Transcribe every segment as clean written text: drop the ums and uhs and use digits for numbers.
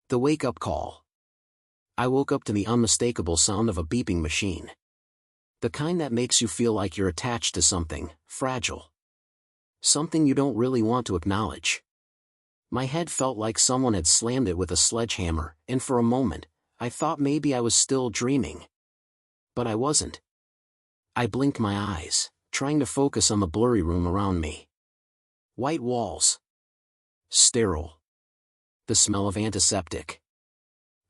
The wake-up call. I woke up to the unmistakable sound of a beeping machine. The kind that makes you feel like you're attached to something fragile. Something you don't really want to acknowledge. My head felt like someone had slammed it with a sledgehammer, and for a moment, I thought maybe I was still dreaming. But I wasn't. I blinked my eyes, trying to focus on the blurry room around me. White walls. Sterile. The smell of antiseptic.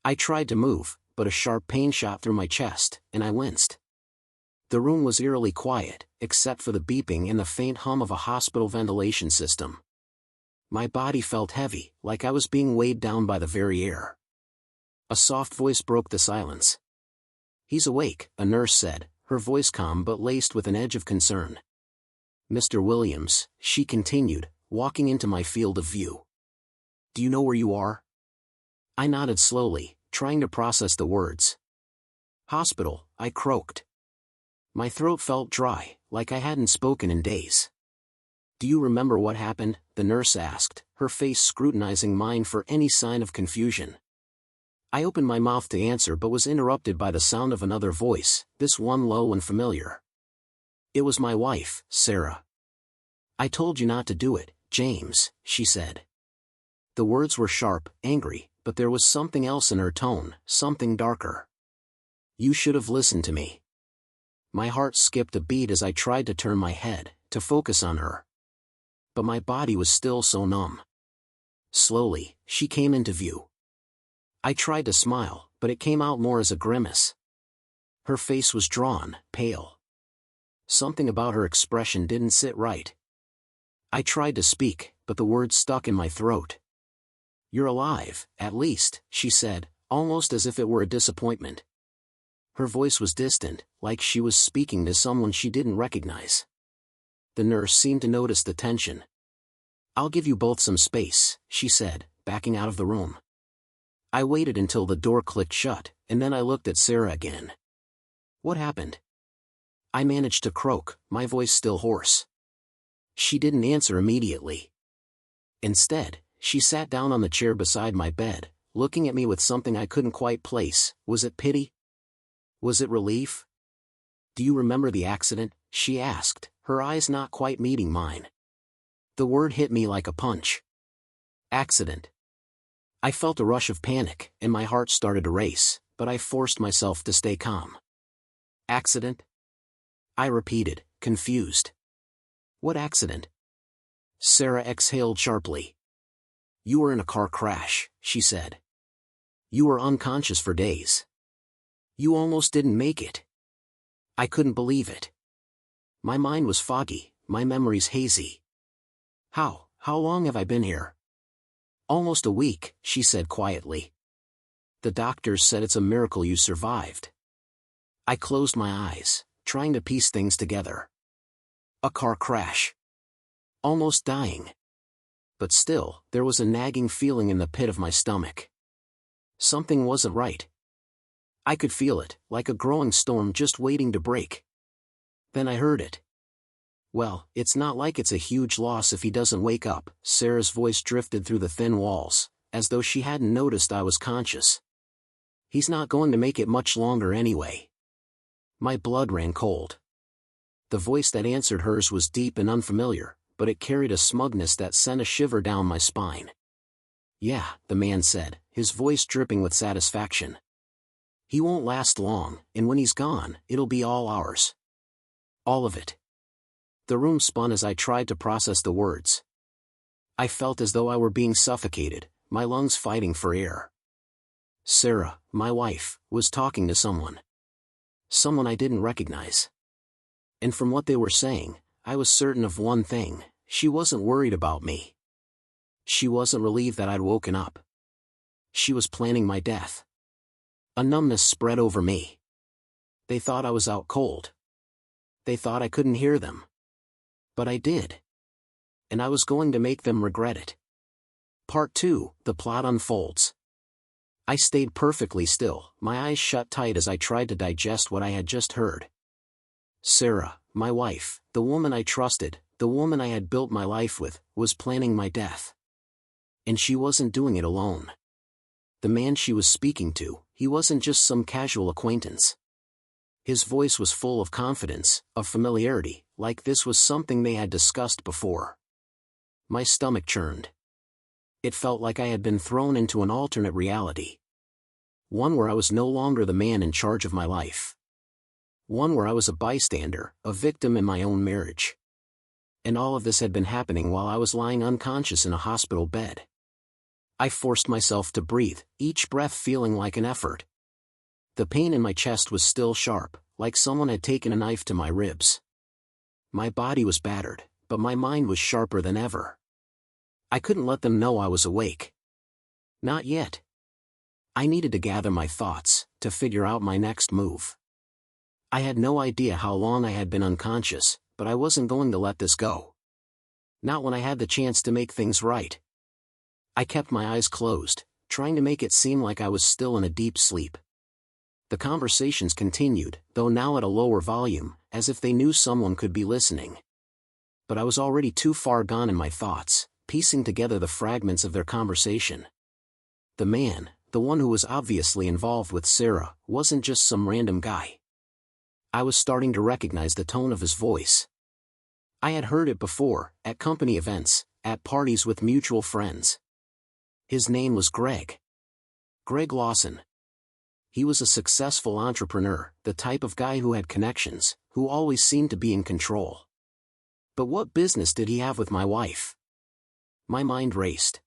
I tried to move, but a sharp pain shot through my chest, and I winced. The room was eerily quiet, except for the beeping and the faint hum of a hospital ventilation system. My body felt heavy, like I was being weighed down by the very air. A soft voice broke the silence. "He's awake," a nurse said, her voice calm but laced with an edge of concern. "Mr. Williams," she continued, walking into my field of view. "Do you know where you are?" I nodded slowly, trying to process the words. "Hospital," I croaked. My throat felt dry, like I hadn't spoken in days. "Do you remember what happened?" the nurse asked, her face scrutinizing mine for any sign of confusion. I opened my mouth to answer but was interrupted by the sound of another voice, this one low and familiar. It was my wife, Sarah. "I told you not to do it, James," she said. The words were sharp, angry, but there was something else in her tone, something darker. "You should have listened to me." My heart skipped a beat as I tried to turn my head, to focus on her. But my body was still so numb. Slowly, she came into view. I tried to smile, but it came out more as a grimace. Her face was drawn, pale. Something about her expression didn't sit right. I tried to speak, but the words stuck in my throat. "You're alive, at least," she said, almost as if it were a disappointment. Her voice was distant, like she was speaking to someone she didn't recognize. The nurse seemed to notice the tension. "I'll give you both some space," she said, backing out of the room. I waited until the door clicked shut, and then I looked at Sarah again. "What happened?" I managed to croak, my voice still hoarse. She didn't answer immediately. Instead, she sat down on the chair beside my bed, looking at me with something I couldn't quite place. Was it pity? Was it relief? "Do you remember the accident?" she asked, her eyes not quite meeting mine. The word hit me like a punch. Accident. I felt a rush of panic, and my heart started to race, but I forced myself to stay calm. "Accident?" I repeated, confused. "What accident?" Sarah exhaled sharply. "You were in a car crash," she said. "You were unconscious for days. You almost didn't make it." I couldn't believe it. My mind was foggy, my memories hazy. How long have I been here?" "Almost a week," she said quietly. "The doctors said it's a miracle you survived." I closed my eyes, trying to piece things together. A car crash. Almost dying. But still, there was a nagging feeling in the pit of my stomach. Something wasn't right. I could feel it, like a growing storm just waiting to break. Then I heard it. "Well, it's not like it's a huge loss if he doesn't wake up." Sarah's voice drifted through the thin walls, as though she hadn't noticed I was conscious. "He's not going to make it much longer anyway." My blood ran cold. The voice that answered hers was deep and unfamiliar, but it carried a smugness that sent a shiver down my spine. "Yeah," the man said, his voice dripping with satisfaction. "He won't last long, and when he's gone, it'll be all ours. All of it." The room spun as I tried to process the words. I felt as though I were being suffocated, my lungs fighting for air. Sarah, my wife, was talking to someone. Someone I didn't recognize. And from what they were saying, I was certain of one thing: she wasn't worried about me. She wasn't relieved that I'd woken up. She was planning my death. A numbness spread over me. They thought I was out cold. They thought I couldn't hear them. But I did. And I was going to make them regret it. Part 2, the plot unfolds. I stayed perfectly still, my eyes shut tight as I tried to digest what I had just heard. Sarah, my wife, the woman I trusted, the woman I had built my life with, was planning my death. And she wasn't doing it alone. The man she was speaking to, he wasn't just some casual acquaintance. His voice was full of confidence, of familiarity, like this was something they had discussed before. My stomach churned. It felt like I had been thrown into an alternate reality. One where I was no longer the man in charge of my life. One where I was a bystander, a victim in my own marriage. And all of this had been happening while I was lying unconscious in a hospital bed. I forced myself to breathe, each breath feeling like an effort. The pain in my chest was still sharp, like someone had taken a knife to my ribs. My body was battered, but my mind was sharper than ever. I couldn't let them know I was awake. Not yet. I needed to gather my thoughts, to figure out my next move. I had no idea how long I had been unconscious, but I wasn't going to let this go. Not when I had the chance to make things right. I kept my eyes closed, trying to make it seem like I was still in a deep sleep. The conversations continued, though now at a lower volume, as if they knew someone could be listening. But I was already too far gone in my thoughts, piecing together the fragments of their conversation. The man, the one who was obviously involved with Sarah, wasn't just some random guy. I was starting to recognize the tone of his voice. I had heard it before, at company events, at parties with mutual friends. His name was Greg. Greg Lawson. He was a successful entrepreneur, the type of guy who had connections, who always seemed to be in control. But what business did he have with my wife? My mind raced.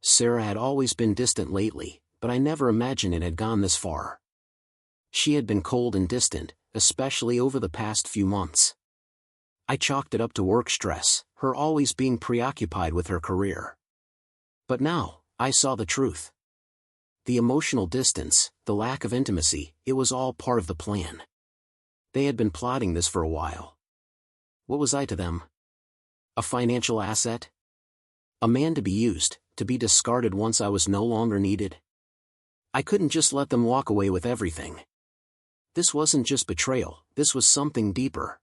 Sarah had always been distant lately, but I never imagined it had gone this far. She had been cold and distant, especially over the past few months. I chalked it up to work stress, her always being preoccupied with her career. But now, I saw the truth. The emotional distance, the lack of intimacy, it was all part of the plan. They had been plotting this for a while. What was I to them? A financial asset? A man to be used, to be discarded once I was no longer needed? I couldn't just let them walk away with everything. This wasn't just betrayal, this was something deeper.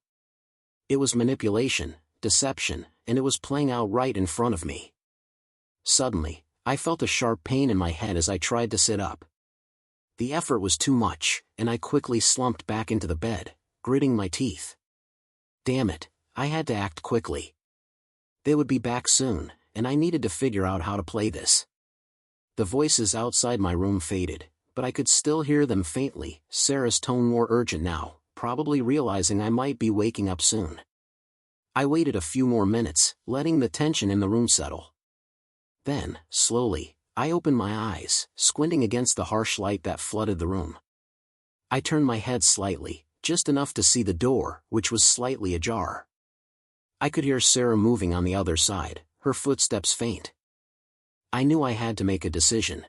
It was manipulation, deception, and it was playing out right in front of me. Suddenly, I felt a sharp pain in my head as I tried to sit up. The effort was too much, and I quickly slumped back into the bed, gritting my teeth. Damn it, I had to act quickly. They would be back soon, and I needed to figure out how to play this. The voices outside my room faded, but I could still hear them faintly, Sarah's tone more urgent now, probably realizing I might be waking up soon. I waited a few more minutes, letting the tension in the room settle. Then, slowly, I opened my eyes, squinting against the harsh light that flooded the room. I turned my head slightly, just enough to see the door, which was slightly ajar. I could hear Sarah moving on the other side, her footsteps faint. I knew I had to make a decision.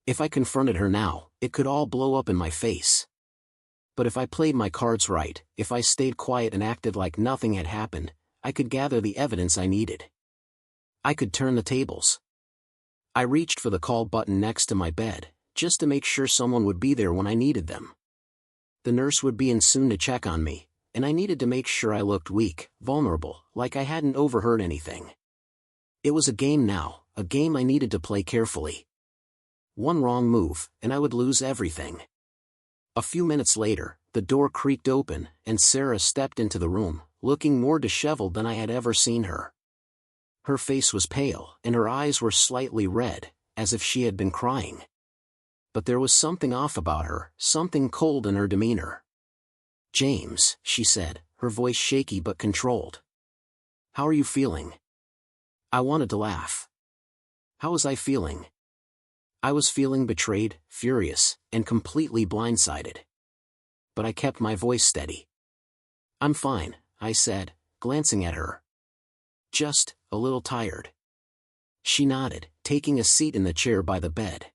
If I confronted her now, it could all blow up in my face. But if I played my cards right, if I stayed quiet and acted like nothing had happened, I could gather the evidence I needed. I could turn the tables. I reached for the call button next to my bed, just to make sure someone would be there when I needed them. The nurse would be in soon to check on me, and I needed to make sure I looked weak, vulnerable, like I hadn't overheard anything. It was a game now, a game I needed to play carefully. One wrong move, and I would lose everything. A few minutes later, the door creaked open, and Sarah stepped into the room, looking more disheveled than I had ever seen her. Her face was pale, and her eyes were slightly red, as if she had been crying. But there was something off about her, something cold in her demeanor. "James," she said, her voice shaky but controlled. "How are you feeling?" I wanted to laugh. How was I feeling? I was feeling betrayed, furious, and completely blindsided. But I kept my voice steady. "I'm fine," I said, glancing at her. "Just a little tired." She nodded, taking a seat in the chair by the bed.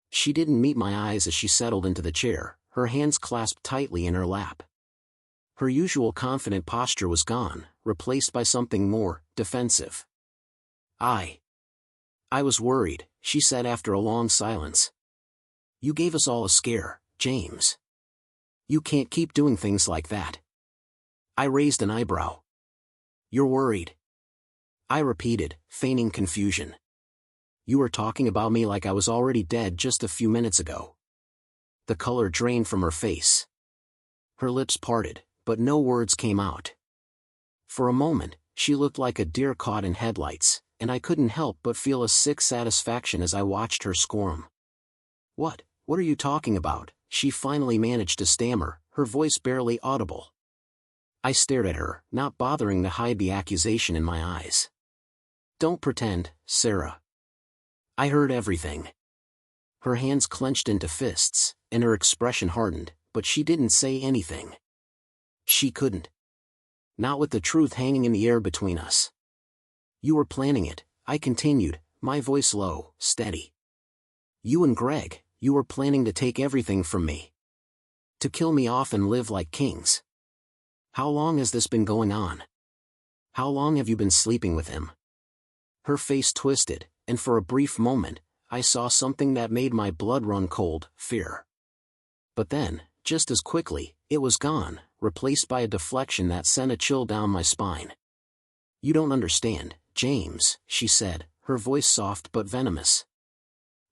She didn't meet my eyes as she settled into the chair, her hands clasped tightly in her lap. Her usual confident posture was gone, replaced by something more defensive. I was worried," she said after a long silence. "You gave us all a scare, James. You can't keep doing things like that." I raised an eyebrow. "You're worried?" I repeated, feigning confusion. You were talking about me like I was already dead just a few minutes ago. The color drained from her face. Her lips parted, but no words came out. For a moment, she looked like a deer caught in headlights, and I couldn't help but feel a sick satisfaction as I watched her squirm. What are you talking about? She finally managed to stammer, her voice barely audible. I stared at her, not bothering to hide the accusation in my eyes. Don't pretend, Sarah. I heard everything. Her hands clenched into fists, and her expression hardened, but she didn't say anything. She couldn't. Not with the truth hanging in the air between us. You were planning it, I continued, my voice low, steady. You and Greg, you were planning to take everything from me. To kill me off and live like kings. How long has this been going on? How long have you been sleeping with him? Her face twisted, and for a brief moment, I saw something that made my blood run cold, fear. But then, just as quickly, it was gone, replaced by a deflection that sent a chill down my spine. You don't understand, James, she said, her voice soft but venomous.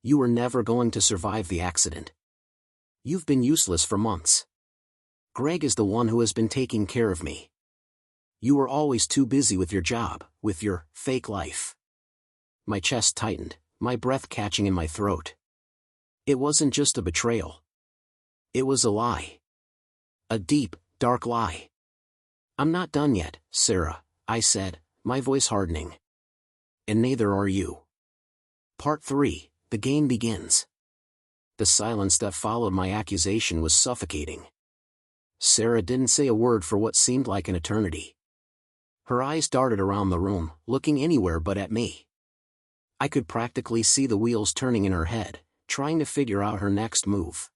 You were never going to survive the accident. You've been useless for months. Greg is the one who has been taking care of me. You were always too busy with your job, with your fake life. My chest tightened, my breath catching in my throat. It wasn't just a betrayal. It was a lie. A deep, dark lie. I'm not done yet, Sarah, I said, my voice hardening. And neither are you. Part 3, the game begins. The silence that followed my accusation was suffocating. Sarah didn't say a word for what seemed like an eternity. Her eyes darted around the room, looking anywhere but at me. I could practically see the wheels turning in her head, trying to figure out her next move.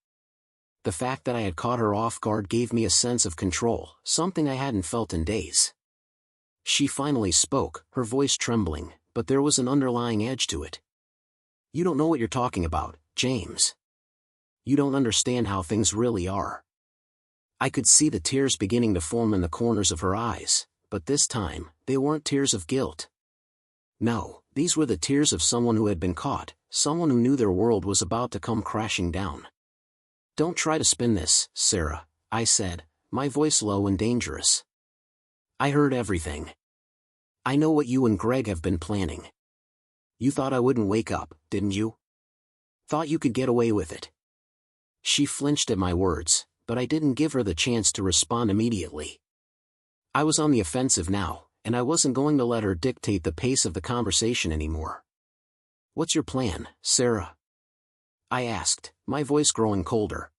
The fact that I had caught her off guard gave me a sense of control, something I hadn't felt in days. She finally spoke, her voice trembling, but there was an underlying edge to it. You don't know what you're talking about, James. You don't understand how things really are. I could see the tears beginning to form in the corners of her eyes, but this time, they weren't tears of guilt. No, these were the tears of someone who had been caught, someone who knew their world was about to come crashing down. Don't try to spin this, Sarah, I said, my voice low and dangerous. I heard everything. I know what you and Greg have been planning. You thought I wouldn't wake up, didn't you? Thought you could get away with it. She flinched at my words, but I didn't give her the chance to respond immediately. I was on the offensive now, and I wasn't going to let her dictate the pace of the conversation anymore. What's your plan, Sarah? I asked, my voice growing colder.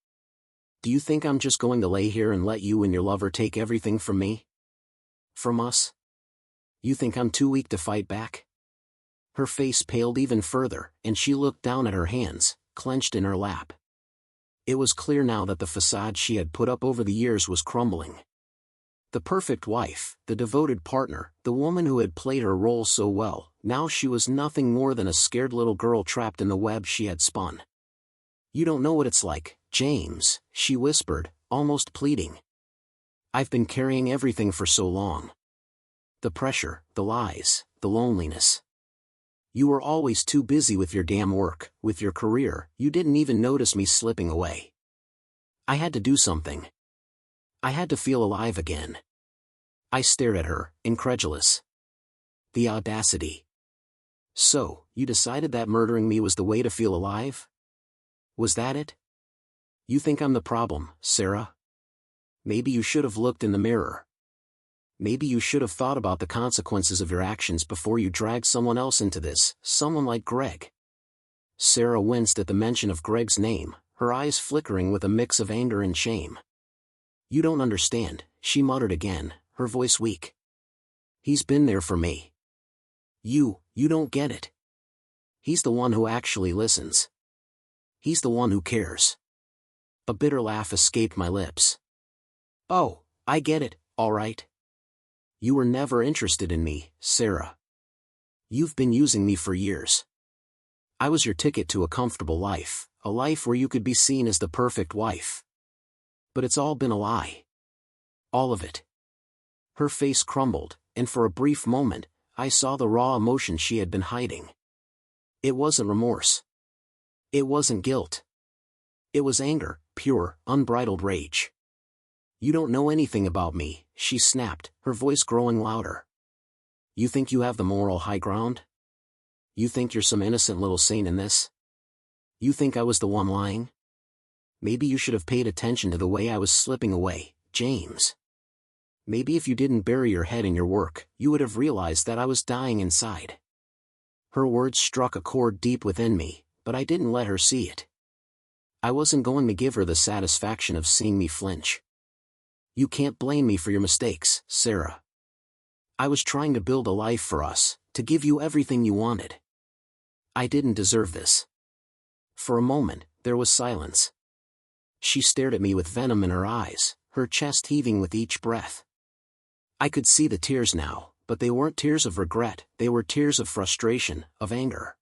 Do you think I'm just going to lay here and let you and your lover take everything from me? From us? You think I'm too weak to fight back? Her face paled even further, and she looked down at her hands, clenched in her lap. It was clear now that the facade she had put up over the years was crumbling. The perfect wife, the devoted partner, the woman who had played her role so well, now she was nothing more than a scared little girl trapped in the web she had spun. You don't know what it's like, James, she whispered, almost pleading. I've been carrying everything for so long. The pressure, the lies, the loneliness. You were always too busy with your damn work, with your career, you didn't even notice me slipping away. I had to do something. I had to feel alive again. I stared at her, incredulous. The audacity. So, you decided that murdering me was the way to feel alive? Was that it? You think I'm the problem, Sarah? Maybe you should have looked in the mirror. Maybe you should have thought about the consequences of your actions before you dragged someone else into this, someone like Greg. Sarah winced at the mention of Greg's name, her eyes flickering with a mix of anger and shame. You don't understand, she muttered again, her voice weak. He's been there for me. You don't get it. He's the one who actually listens. He's the one who cares. A bitter laugh escaped my lips. Oh, I get it, all right. You were never interested in me, Sarah. You've been using me for years. I was your ticket to a comfortable life, a life where you could be seen as the perfect wife. But it's all been a lie. All of it. Her face crumbled, and for a brief moment, I saw the raw emotion she had been hiding. It wasn't remorse. It wasn't guilt. It was anger, pure, unbridled rage. "You don't know anything about me," she snapped, her voice growing louder. "You think you have the moral high ground? You think you're some innocent little saint in this? You think I was the one lying? Maybe you should have paid attention to the way I was slipping away, James. Maybe if you didn't bury your head in your work, you would have realized that I was dying inside." Her words struck a chord deep within me, but I didn't let her see it. I wasn't going to give her the satisfaction of seeing me flinch. "You can't blame me for your mistakes, Sarah. I was trying to build a life for us, to give you everything you wanted. I didn't deserve this." For a moment, there was silence. She stared at me with venom in her eyes, her chest heaving with each breath. I could see the tears now, but they weren't tears of regret, they were tears of frustration, of anger.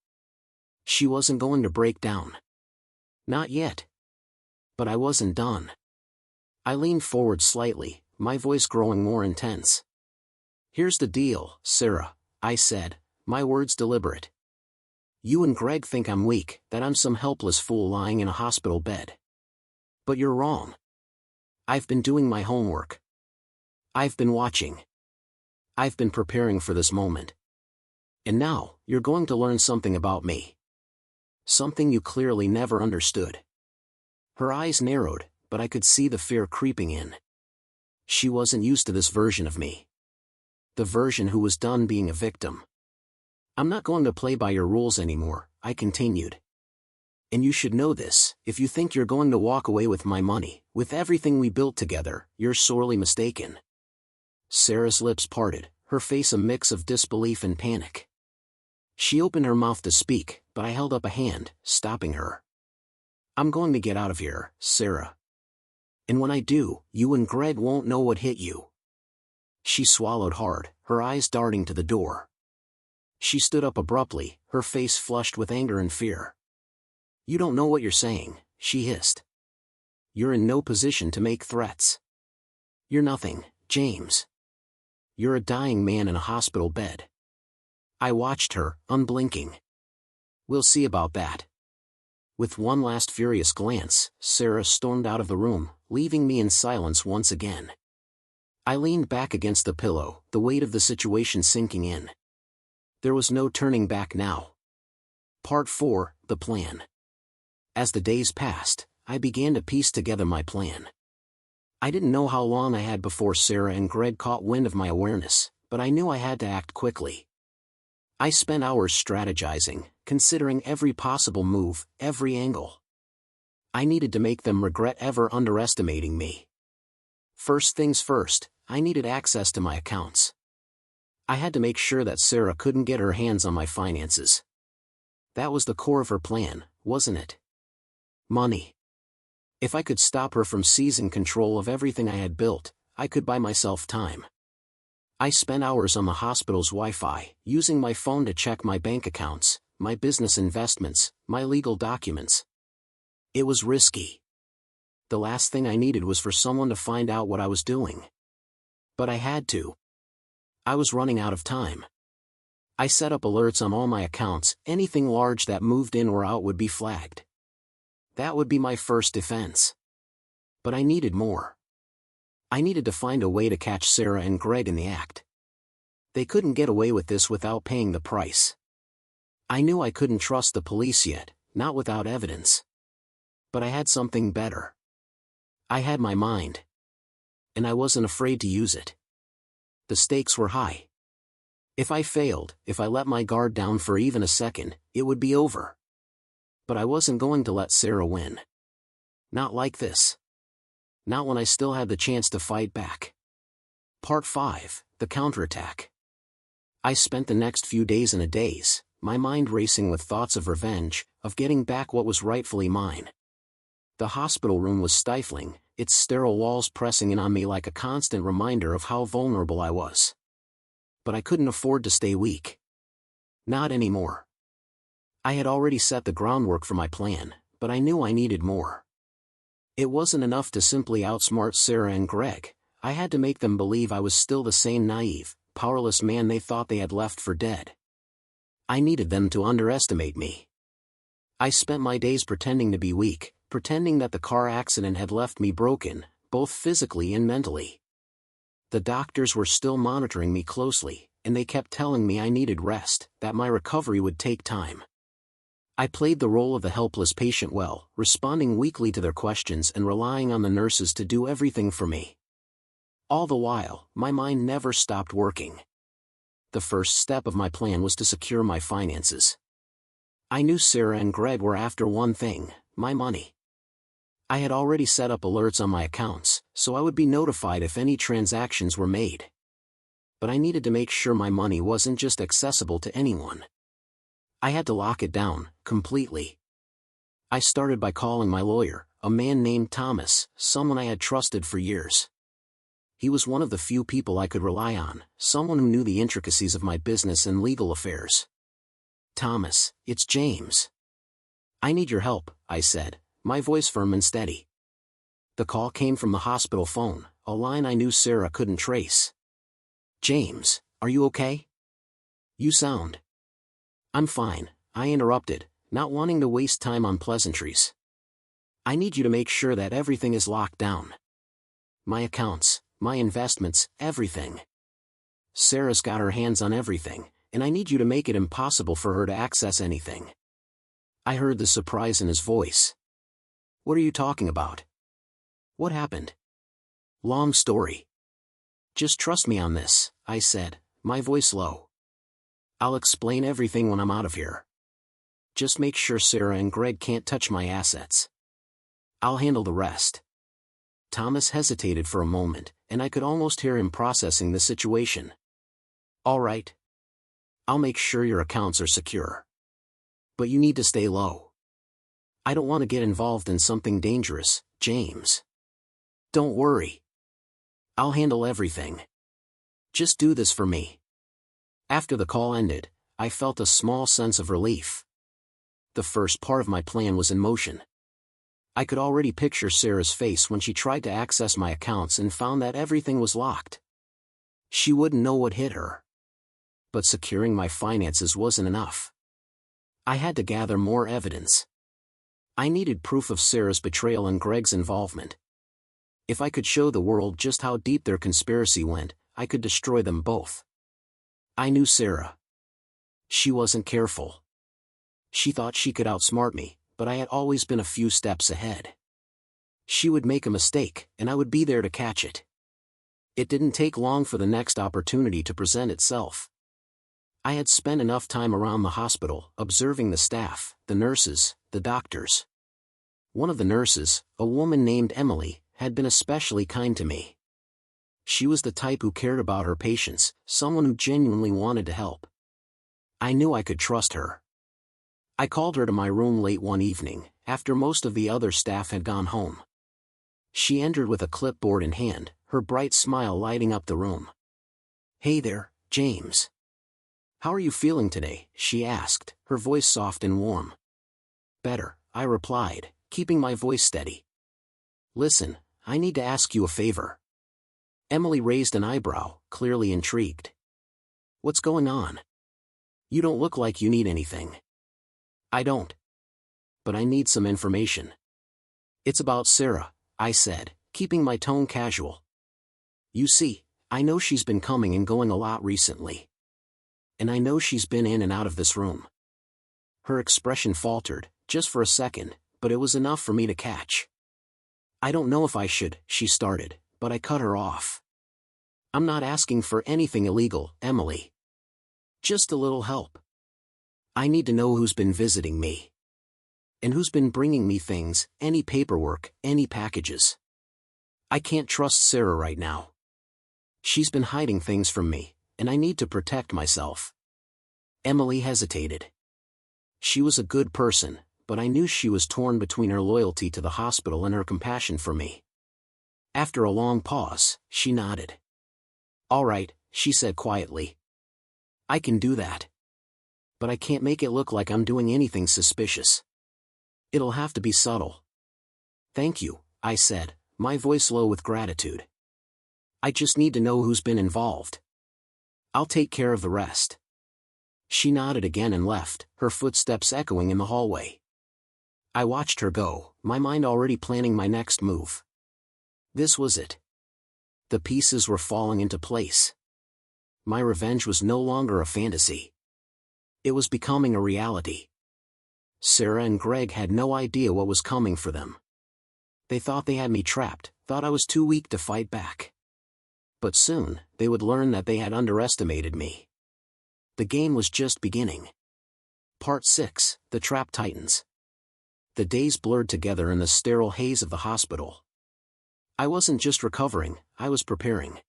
She wasn't going to break down. Not yet. But I wasn't done. I leaned forward slightly, my voice growing more intense. "Here's the deal, Sarah," I said, my words deliberate. "You and Greg think I'm weak, that I'm some helpless fool lying in a hospital bed. But you're wrong. I've been doing my homework. I've been watching. I've been preparing for this moment. And now, you're going to learn something about me. Something you clearly never understood." Her eyes narrowed, but I could see the fear creeping in. She wasn't used to this version of me. The version who was done being a victim. "I'm not going to play by your rules anymore," I continued. "And you should know this, if you think you're going to walk away with my money, with everything we built together, you're sorely mistaken." Sarah's lips parted, her face a mix of disbelief and panic. She opened her mouth to speak, but I held up a hand, stopping her. "I'm going to get out of here, Sarah. And when I do, you and Greg won't know what hit you." She swallowed hard, her eyes darting to the door. She stood up abruptly, her face flushed with anger and fear. "You don't know what you're saying," she hissed. "You're in no position to make threats. You're nothing, James. You're a dying man in a hospital bed." I watched her, unblinking. "We'll see about that." With one last furious glance, Sarah stormed out of the room, leaving me in silence once again. I leaned back against the pillow, the weight of the situation sinking in. There was no turning back now. Part 4, The Plan. As the days passed, I began to piece together my plan. I didn't know how long I had before Sarah and Greg caught wind of my awareness, but I knew I had to act quickly. I spent hours strategizing, considering every possible move, every angle. I needed to make them regret ever underestimating me. First things first, I needed access to my accounts. I had to make sure that Sarah couldn't get her hands on my finances. That was the core of her plan, wasn't it? Money. If I could stop her from seizing control of everything I had built, I could buy myself time. I spent hours on the hospital's Wi-Fi, using my phone to check my bank accounts, my business investments, my legal documents. It was risky. The last thing I needed was for someone to find out what I was doing. But I had to. I was running out of time. I set up alerts on all my accounts, anything large that moved in or out would be flagged. That would be my first defense. But I needed more. I needed to find a way to catch Sarah and Greg in the act. They couldn't get away with this without paying the price. I knew I couldn't trust the police yet, not without evidence. But I had something better. I had my mind. And I wasn't afraid to use it. The stakes were high. If I failed, if I let my guard down for even a second, it would be over. But I wasn't going to let Sarah win. Not like this. Not when I still had the chance to fight back. Part 5, The Counterattack. I spent the next few days and a daze, my mind racing with thoughts of revenge, of getting back what was rightfully mine. The hospital room was stifling, its sterile walls pressing in on me like a constant reminder of how vulnerable I was. But I couldn't afford to stay weak. Not anymore. I had already set the groundwork for my plan, but I knew I needed more. It wasn't enough to simply outsmart Sarah and Greg, I had to make them believe I was still the same naive, powerless man they thought they had left for dead. I needed them to underestimate me. I spent my days pretending to be weak, pretending that the car accident had left me broken, both physically and mentally. The doctors were still monitoring me closely, and they kept telling me I needed rest, that my recovery would take time. I played the role of the helpless patient well, responding weakly to their questions and relying on the nurses to do everything for me. All the while, my mind never stopped working. The first step of my plan was to secure my finances. I knew Sarah and Greg were after one thing: my money. I had already set up alerts on my accounts, so I would be notified if any transactions were made. But I needed to make sure my money wasn't just accessible to anyone. I had to lock it down, completely. I started by calling my lawyer, a man named Thomas, someone I had trusted for years. He was one of the few people I could rely on, someone who knew the intricacies of my business and legal affairs. "Thomas, it's James. I need your help," I said, my voice firm and steady. The call came from the hospital phone, a line I knew Sarah couldn't trace. "James, are you okay? You sound..." "I'm fine," I interrupted, not wanting to waste time on pleasantries. "I need you to make sure that everything is locked down. My accounts, my investments, everything. Sarah's got her hands on everything, and I need you to make it impossible for her to access anything." I heard the surprise in his voice. "What are you talking about? What happened?" "Long story. Just trust me on this," I said, my voice low. "I'll explain everything when I'm out of here. Just make sure Sarah and Greg can't touch my assets. I'll handle the rest." Thomas hesitated for a moment, and I could almost hear him processing the situation. "All right. I'll make sure your accounts are secure. But you need to stay low. I don't want to get involved in something dangerous, James. Don't worry. I'll handle everything. Just do this for me." After the call ended, I felt a small sense of relief. The first part of my plan was in motion. I could already picture Sarah's face when she tried to access my accounts and found that everything was locked. She wouldn't know what hit her. But securing my finances wasn't enough. I had to gather more evidence. I needed proof of Sarah's betrayal and Greg's involvement. If I could show the world just how deep their conspiracy went, I could destroy them both. I knew Sarah. She wasn't careful. She thought she could outsmart me, but I had always been a few steps ahead. She would make a mistake, and I would be there to catch it. It didn't take long for the next opportunity to present itself. I had spent enough time around the hospital, observing the staff, the nurses, the doctors. One of the nurses, a woman named Emily, had been especially kind to me. She was the type who cared about her patients, someone who genuinely wanted to help. I knew I could trust her. I called her to my room late one evening, after most of the other staff had gone home. She entered with a clipboard in hand, her bright smile lighting up the room. "Hey there, James. How are you feeling today?" she asked, her voice soft and warm. "Better," I replied, keeping my voice steady. "Listen, I need to ask you a favor." Emily raised an eyebrow, clearly intrigued. "What's going on? You don't look like you need anything." "I don't. But I need some information." "It's about Sarah," I said, keeping my tone casual. "You see, I know she's been coming and going a lot recently. And I know she's been in and out of this room." Her expression faltered, just for a second, but it was enough for me to catch. "I don't know if I should," she started, but I cut her off. "I'm not asking for anything illegal, Emily. Just a little help. I need to know who's been visiting me. And who's been bringing me things, any paperwork, any packages. I can't trust Sarah right now. She's been hiding things from me, and I need to protect myself." Emily hesitated. She was a good person, but I knew she was torn between her loyalty to the hospital and her compassion for me. After a long pause, she nodded. "All right," she said quietly. "I can do that. But I can't make it look like I'm doing anything suspicious. It'll have to be subtle." "Thank you," I said, my voice low with gratitude. "I just need to know who's been involved. I'll take care of the rest." She nodded again and left, her footsteps echoing in the hallway. I watched her go, my mind already planning my next move. This was it. The pieces were falling into place. My revenge was no longer a fantasy. It was becoming a reality. Sarah and Greg had no idea what was coming for them. They thought they had me trapped, thought I was too weak to fight back. But soon, they would learn that they had underestimated me. The game was just beginning. Part 6, The Trap Tightens. The days blurred together in the sterile haze of the hospital. I wasn't just recovering, I was preparing.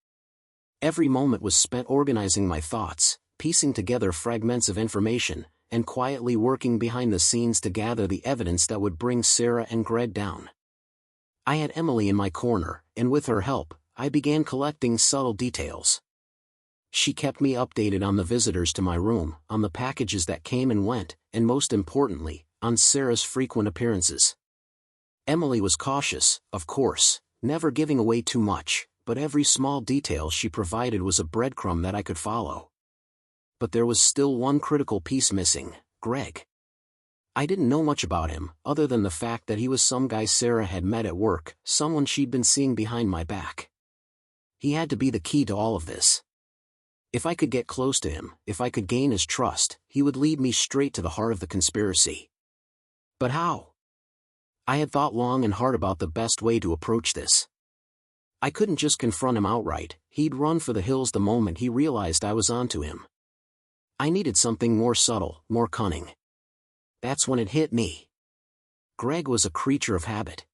Every moment was spent organizing my thoughts, piecing together fragments of information, and quietly working behind the scenes to gather the evidence that would bring Sarah and Greg down. I had Emily in my corner, and with her help, I began collecting subtle details. She kept me updated on the visitors to my room, on the packages that came and went, and most importantly, on Sarah's frequent appearances. Emily was cautious, of course, never giving away too much, but every small detail she provided was a breadcrumb that I could follow. But there was still one critical piece missing: Greg. I didn't know much about him, other than the fact that he was some guy Sarah had met at work, someone she'd been seeing behind my back. He had to be the key to all of this. If I could get close to him, if I could gain his trust, he would lead me straight to the heart of the conspiracy. But how? I had thought long and hard about the best way to approach this. I couldn't just confront him outright, he'd run for the hills the moment he realized I was onto him. I needed something more subtle, more cunning. That's when it hit me. Greg was a creature of habit.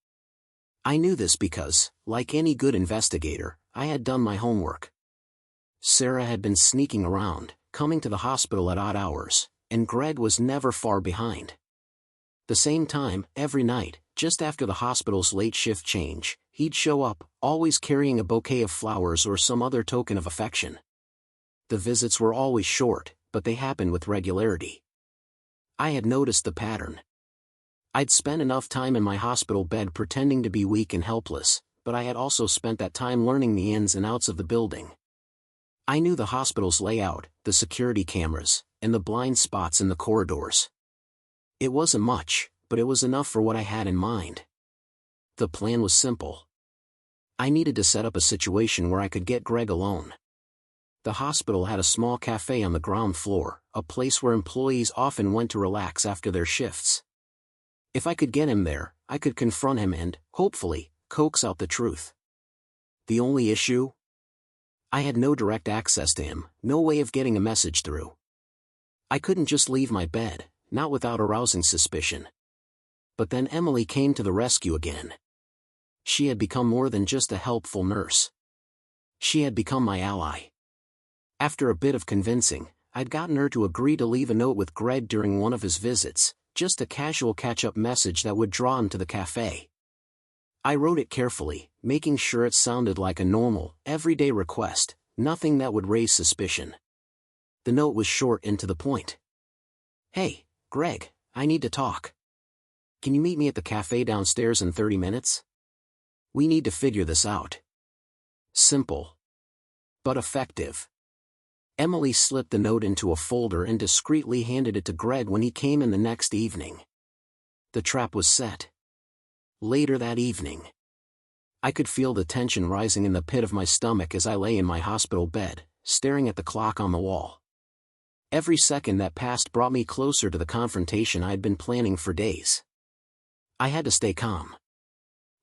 I knew this because, like any good investigator, I had done my homework. Sarah had been sneaking around, coming to the hospital at odd hours, and Greg was never far behind. The same time, every night, just after the hospital's late shift change, he'd show up, always carrying a bouquet of flowers or some other token of affection. The visits were always short, but they happened with regularity. I had noticed the pattern. I'd spent enough time in my hospital bed pretending to be weak and helpless, but I had also spent that time learning the ins and outs of the building. I knew the hospital's layout, the security cameras, and the blind spots in the corridors. It wasn't much, but it was enough for what I had in mind. The plan was simple. I needed to set up a situation where I could get Greg alone. The hospital had a small cafe on the ground floor, a place where employees often went to relax after their shifts. If I could get him there, I could confront him and, hopefully, coax out the truth. The only issue? I had no direct access to him, no way of getting a message through. I couldn't just leave my bed, not without arousing suspicion. But then Emily came to the rescue again. She had become more than just a helpful nurse. She had become my ally. After a bit of convincing, I'd gotten her to agree to leave a note with Greg during one of his visits, just a casual catch-up message that would draw him to the cafe. I wrote it carefully, making sure it sounded like a normal, everyday request, nothing that would raise suspicion. The note was short and to the point. "Hey, Greg, I need to talk. Can you meet me at the cafe downstairs in 30 minutes? We need to figure this out." Simple. But effective. Emily slipped the note into a folder and discreetly handed it to Greg when he came in the next evening. The trap was set. Later that evening, I could feel the tension rising in the pit of my stomach as I lay in my hospital bed, staring at the clock on the wall. Every second that passed brought me closer to the confrontation I had been planning for days. I had to stay calm.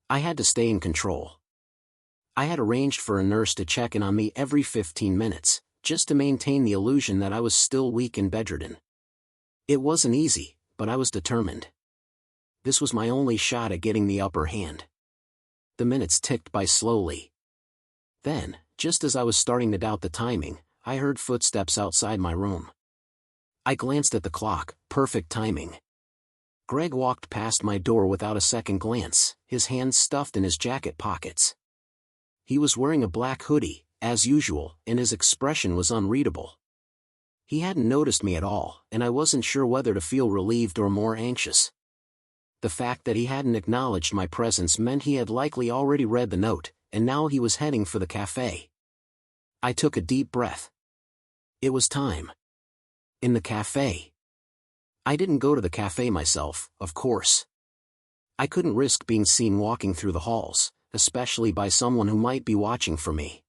I had to stay in control. I had arranged for a nurse to check in on me every 15 minutes, just to maintain the illusion that I was still weak and bedridden. It wasn't easy, but I was determined. This was my only shot at getting the upper hand. The minutes ticked by slowly. Then, just as I was starting to doubt the timing, I heard footsteps outside my room. I glanced at the clock, perfect timing. Greg walked past my door without a second glance, his hands stuffed in his jacket pockets. He was wearing a black hoodie, as usual, and his expression was unreadable. He hadn't noticed me at all, and I wasn't sure whether to feel relieved or more anxious. The fact that he hadn't acknowledged my presence meant he had likely already read the note, and now he was heading for the cafe. I took a deep breath. It was time. In the cafe. I didn't go to the cafe myself, of course. I couldn't risk being seen walking through the halls, especially by someone who might be watching for me.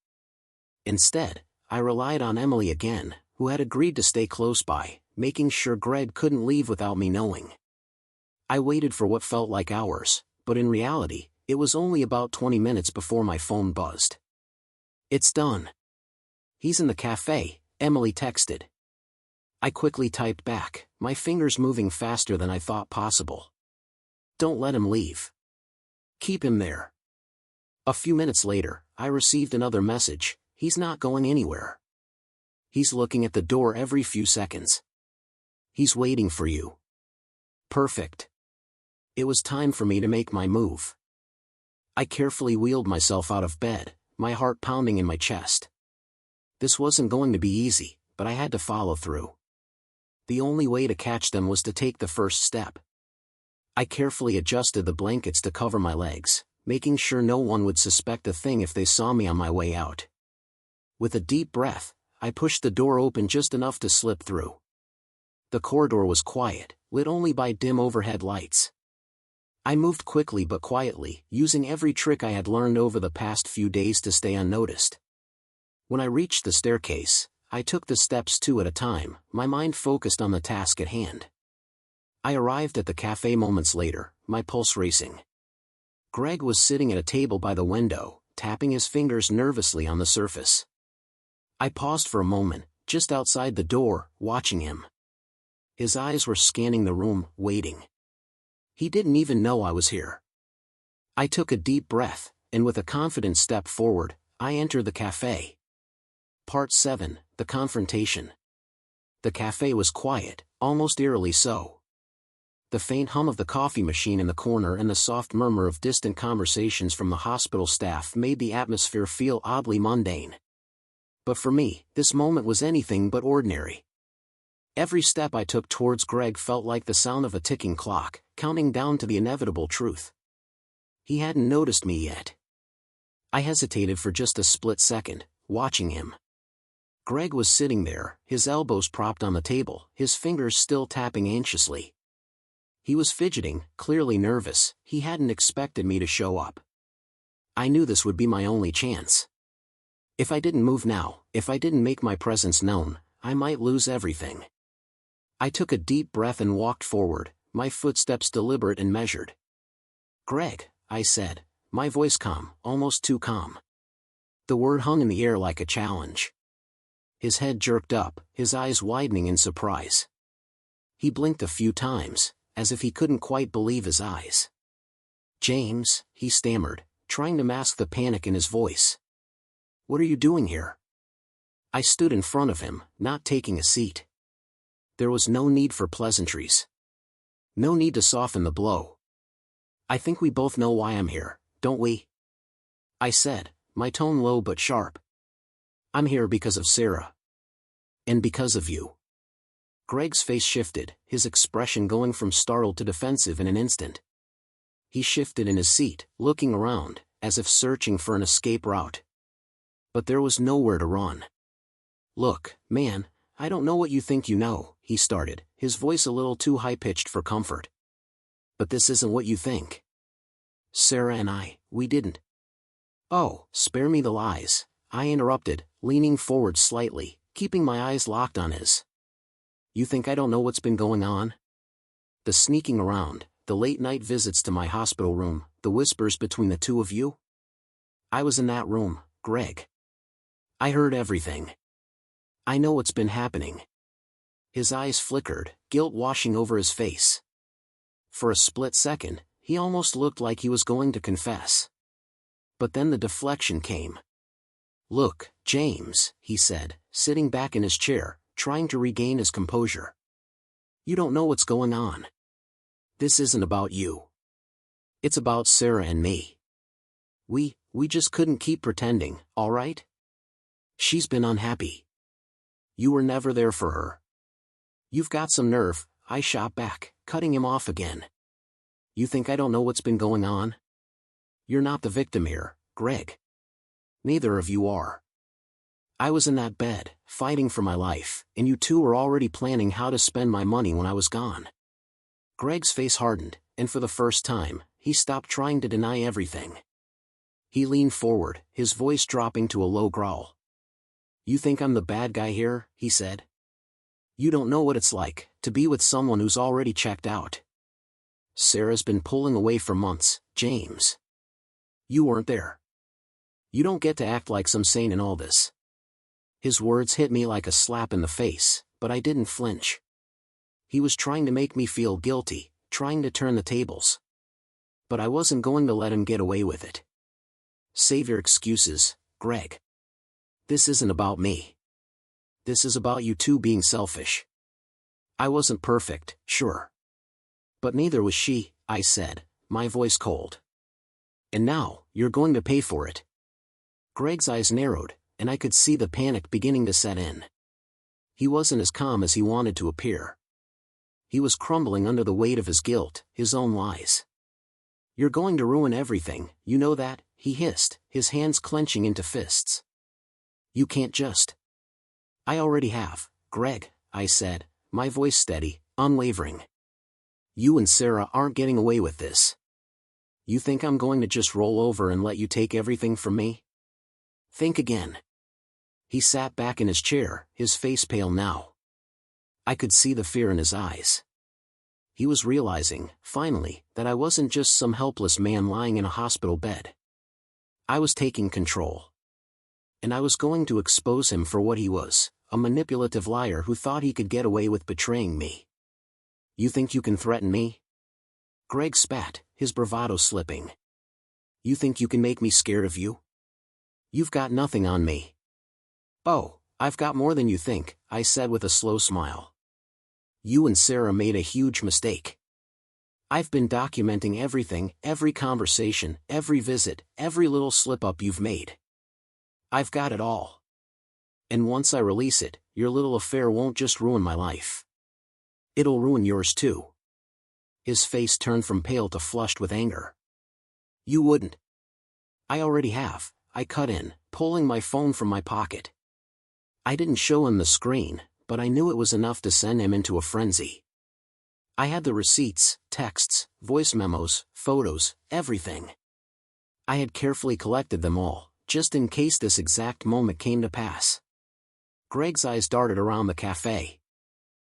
Instead, I relied on Emily again, who had agreed to stay close by, making sure Greg couldn't leave without me knowing. I waited for what felt like hours, but in reality, it was only about 20 minutes before my phone buzzed. "It's done." "He's in the cafe," Emily texted. I quickly typed back, my fingers moving faster than I thought possible. "Don't let him leave. Keep him there." A few minutes later, I received another message, "He's not going anywhere. He's looking at the door every few seconds. He's waiting for you." Perfect. It was time for me to make my move. I carefully wheeled myself out of bed, my heart pounding in my chest. This wasn't going to be easy, but I had to follow through. The only way to catch them was to take the first step. I carefully adjusted the blankets to cover my legs, making sure no one would suspect a thing if they saw me on my way out. With a deep breath, I pushed the door open just enough to slip through. The corridor was quiet, lit only by dim overhead lights. I moved quickly but quietly, using every trick I had learned over the past few days to stay unnoticed. When I reached the staircase, I took the steps two at a time, my mind focused on the task at hand. I arrived at the cafe moments later, my pulse racing. Greg was sitting at a table by the window, tapping his fingers nervously on the surface. I paused for a moment, just outside the door, watching him. His eyes were scanning the room, waiting. He didn't even know I was here. I took a deep breath, and with a confident step forward, I entered the cafe. Part 7, The Confrontation. The cafe was quiet, almost eerily so. The faint hum of the coffee machine in the corner and the soft murmur of distant conversations from the hospital staff made the atmosphere feel oddly mundane. But for me, this moment was anything but ordinary. Every step I took towards Greg felt like the sound of a ticking clock, counting down to the inevitable truth. He hadn't noticed me yet. I hesitated for just a split second, watching him. Greg was sitting there, his elbows propped on the table, his fingers still tapping anxiously. He was fidgeting, clearly nervous. He hadn't expected me to show up. I knew this would be my only chance. If I didn't move now, if I didn't make my presence known, I might lose everything. I took a deep breath and walked forward, my footsteps deliberate and measured. "Greg," I said, my voice calm, almost too calm. The word hung in the air like a challenge. His head jerked up, his eyes widening in surprise. He blinked a few times, as if he couldn't quite believe his eyes. "James," he stammered, trying to mask the panic in his voice. "What are you doing here?" I stood in front of him, not taking a seat. There was no need for pleasantries. No need to soften the blow. "I think we both know why I'm here, don't we?" I said, my tone low but sharp. "I'm here because of Sarah. And because of you." Greg's face shifted, his expression going from startled to defensive in an instant. He shifted in his seat, looking around, as if searching for an escape route. But there was nowhere to run. "Look, man, I don't know what you think you know," he started, his voice a little too high-pitched for comfort. "But this isn't what you think. Sarah and I, we didn't." "Oh, spare me the lies," I interrupted, leaning forward slightly, keeping my eyes locked on his. "You think I don't know what's been going on? The sneaking around, the late-night visits to my hospital room, the whispers between the two of you? I was in that room, Greg. I heard everything. I know what's been happening." His eyes flickered, guilt washing over his face. For a split second, he almost looked like he was going to confess. But then the deflection came. "Look, James," he said, sitting back in his chair, trying to regain his composure. "You don't know what's going on. This isn't about you. It's about Sarah and me. We just couldn't keep pretending, all right? She's been unhappy. You were never there for her." "You've got some nerve," I shot back, cutting him off again. "You think I don't know what's been going on? You're not the victim here, Greg. Neither of you are. I was in that bed, fighting for my life, and you two were already planning how to spend my money when I was gone. Greg's face hardened, and for the first time, he stopped trying to deny everything. He leaned forward, his voice dropping to a low growl. "You think I'm the bad guy here?" he said. "You don't know what it's like to be with someone who's already checked out. Sarah's been pulling away for months, James. You weren't there. You don't get to act like some saint in all this." His words hit me like a slap in the face, but I didn't flinch. He was trying to make me feel guilty, trying to turn the tables. But I wasn't going to let him get away with it. "Save your excuses, Greg. This isn't about me. This is about you two being selfish. I wasn't perfect, sure. But neither was she," I said, my voice cold. "And now, you're going to pay for it." Greg's eyes narrowed, and I could see the panic beginning to set in. He wasn't as calm as he wanted to appear. He was crumbling under the weight of his guilt, his own lies. "You're going to ruin everything, you know that," he hissed, his hands clenching into fists. "You can't just." "I already have, Greg," I said, my voice steady, unwavering. "You and Sarah aren't getting away with this. You think I'm going to just roll over and let you take everything from me? Think again." He sat back in his chair, his face pale now. I could see the fear in his eyes. He was realizing, finally, that I wasn't just some helpless man lying in a hospital bed. I was taking control. And I was going to expose him for what he was, a manipulative liar who thought he could get away with betraying me. "You think you can threaten me?" Greg spat, his bravado slipping. "You think you can make me scared of you? You've got nothing on me." "Oh, I've got more than you think," I said with a slow smile. "You and Sarah made a huge mistake. I've been documenting everything, every conversation, every visit, every little slip-up you've made. I've got it all. And once I release it, your little affair won't just ruin my life. It'll ruin yours too." His face turned from pale to flushed with anger. "You wouldn't." "I already have," I cut in, pulling my phone from my pocket. I didn't show him the screen, but I knew it was enough to send him into a frenzy. I had the receipts, texts, voice memos, photos, everything. I had carefully collected them all, just in case this exact moment came to pass. Greg's eyes darted around the cafe.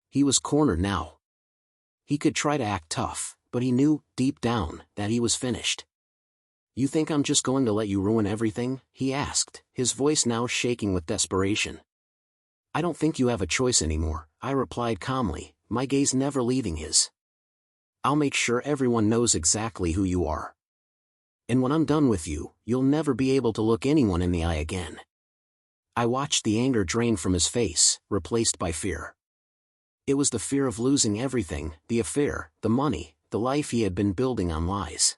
He was cornered now. He could try to act tough, but he knew, deep down, that he was finished. "You think I'm just going to let you ruin everything?" he asked, his voice now shaking with desperation. "I don't think you have a choice anymore," I replied calmly, my gaze never leaving his. "I'll make sure everyone knows exactly who you are. And when I'm done with you, you'll never be able to look anyone in the eye again." I watched the anger drain from his face, replaced by fear. It was the fear of losing everything, the affair, the money, the life he had been building on lies.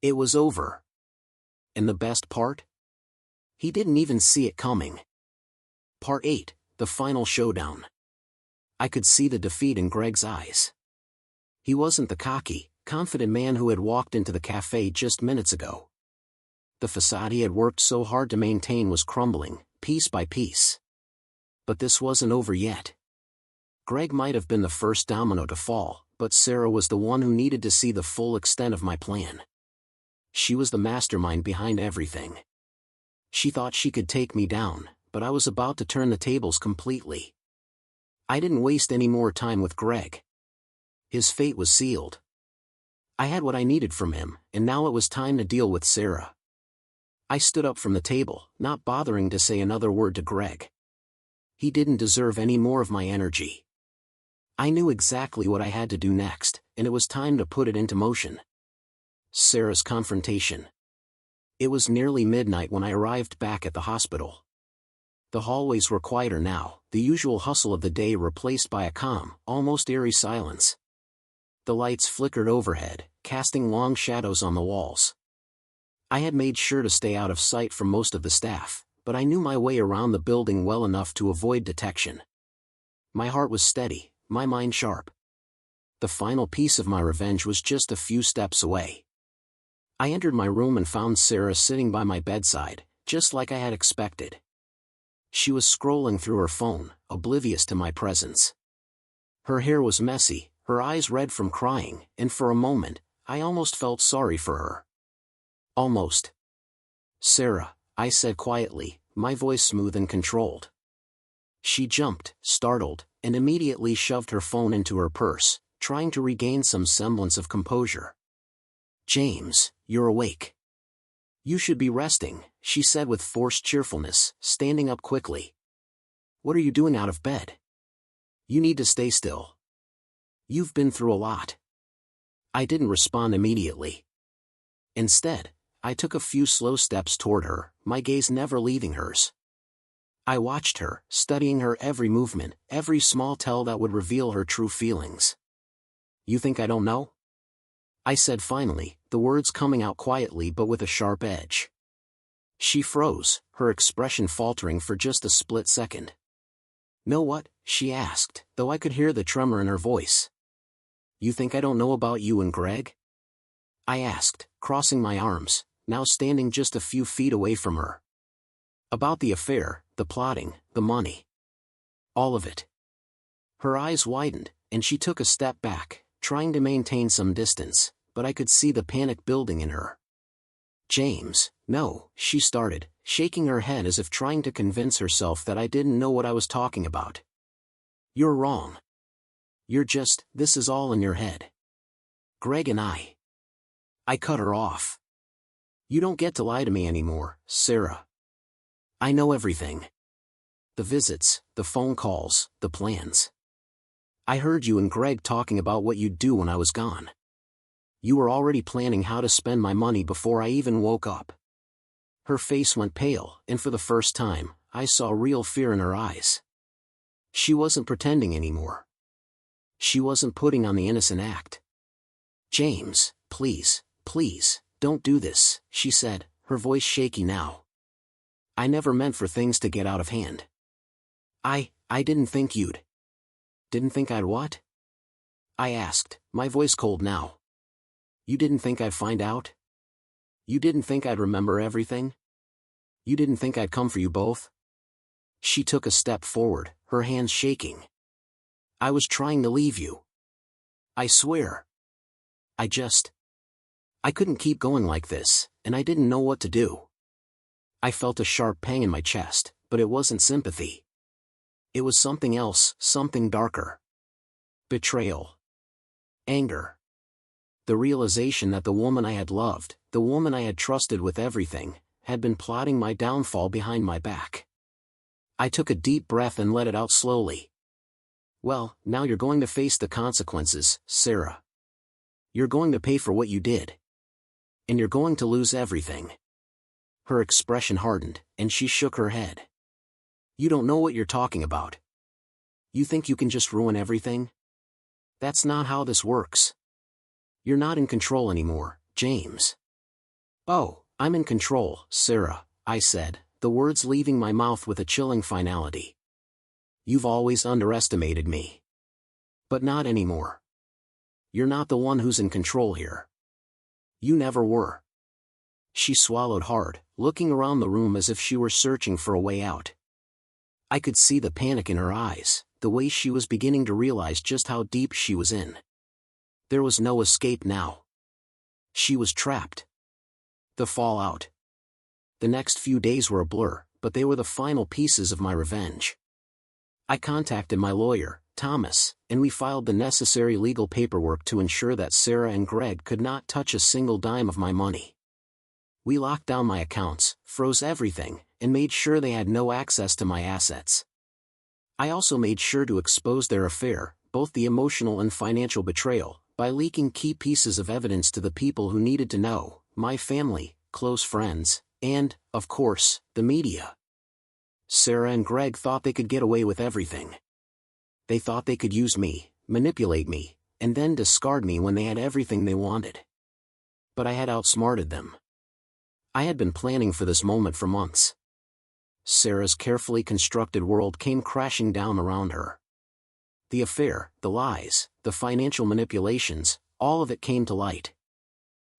It was over. And the best part? He didn't even see it coming. Part 8, the final showdown. I could see the defeat in Greg's eyes. He wasn't the cocky, confident man who had walked into the cafe just minutes ago. The facade he had worked so hard to maintain was crumbling, piece by piece. But this wasn't over yet. Greg might have been the first domino to fall, but Sarah was the one who needed to see the full extent of my plan. She was the mastermind behind everything. She thought she could take me down, but I was about to turn the tables completely. I didn't waste any more time with Greg. His fate was sealed. I had what I needed from him, and now it was time to deal with Sarah. I stood up from the table, not bothering to say another word to Greg. He didn't deserve any more of my energy. I knew exactly what I had to do next, and it was time to put it into motion. Sarah's confrontation. It was nearly midnight when I arrived back at the hospital. The hallways were quieter now, the usual hustle of the day replaced by a calm, almost eerie silence. The lights flickered overhead, casting long shadows on the walls. I had made sure to stay out of sight from most of the staff, but I knew my way around the building well enough to avoid detection. My heart was steady, my mind sharp. The final piece of my revenge was just a few steps away. I entered my room and found Sarah sitting by my bedside, just like I had expected. She was scrolling through her phone, oblivious to my presence. Her hair was messy, her eyes red from crying, and for a moment, I almost felt sorry for her. Almost. "Sarah," I said quietly, my voice smooth and controlled. She jumped, startled, and immediately shoved her phone into her purse, trying to regain some semblance of composure. "James, you're awake. You should be resting," she said with forced cheerfulness, standing up quickly. "What are you doing out of bed? You need to stay still. You've been through a lot." I didn't respond immediately. Instead, I took a few slow steps toward her, my gaze never leaving hers. I watched her, studying her every movement, every small tell that would reveal her true feelings. "You think I don't know?" I said finally, the words coming out quietly but with a sharp edge. She froze, her expression faltering for just a split second. "Know what?" she asked, though I could hear the tremor in her voice. "You think I don't know about you and Greg?" I asked, crossing my arms, now standing just a few feet away from her. "About the affair, the plotting, the money. All of it." Her eyes widened, and she took a step back, trying to maintain some distance, but I could see the panic building in her. "James, no," she started, shaking her head as if trying to convince herself that I didn't know what I was talking about. "You're wrong. This is all in your head. Greg and I cut her off. "You don't get to lie to me anymore, Sarah. I know everything. The visits, the phone calls, the plans. I heard you and Greg talking about what you'd do when I was gone. You were already planning how to spend my money before I even woke up." Her face went pale, and for the first time, I saw real fear in her eyes. She wasn't pretending anymore. She wasn't putting on the innocent act. "James, please, don't do this," she said, her voice shaky now. "I never meant for things to get out of hand. I didn't think you'd..." "Didn't think I'd what?" I asked, my voice cold now. "You didn't think I'd find out? You didn't think I'd remember everything? You didn't think I'd come for you both?" She took a step forward, her hands shaking. "I was trying to leave you. I swear. I couldn't keep going like this, and I didn't know what to do." I felt a sharp pang in my chest, but it wasn't sympathy. It was something else, something darker. Betrayal. Anger. The realization that the woman I had loved, the woman I had trusted with everything, had been plotting my downfall behind my back. I took a deep breath and let it out slowly. "Well, now you're going to face the consequences, Sarah. You're going to pay for what you did. And you're going to lose everything." Her expression hardened, and she shook her head. "You don't know what you're talking about. You think you can just ruin everything? That's not how this works. You're not in control anymore, James." "Oh, I'm in control, Sarah," I said, the words leaving my mouth with a chilling finality. "You've always underestimated me. But not anymore. You're not the one who's in control here. You never were." She swallowed hard, looking around the room as if she were searching for a way out. I could see the panic in her eyes, the way she was beginning to realize just how deep she was in. There was no escape now. She was trapped. The fallout. The next few days were a blur, but they were the final pieces of my revenge. I contacted my lawyer, Thomas, and we filed the necessary legal paperwork to ensure that Sarah and Greg could not touch a single dime of my money. We locked down my accounts, froze everything, and made sure they had no access to my assets. I also made sure to expose their affair, both the emotional and financial betrayal, by leaking key pieces of evidence to the people who needed to know: my family, close friends, and, of course, the media. Sarah and Greg thought they could get away with everything. They thought they could use me, manipulate me, and then discard me when they had everything they wanted. But I had outsmarted them. I had been planning for this moment for months. Sarah's carefully constructed world came crashing down around her. The affair, the lies, the financial manipulations, all of it came to light.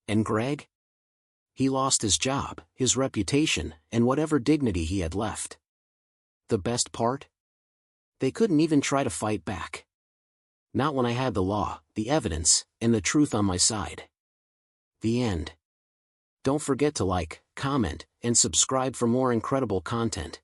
And Greg? He lost his job, his reputation, and whatever dignity he had left. The best part? They couldn't even try to fight back. Not when I had the law, the evidence, and the truth on my side. The end. Don't forget to like, comment, and subscribe for more incredible content.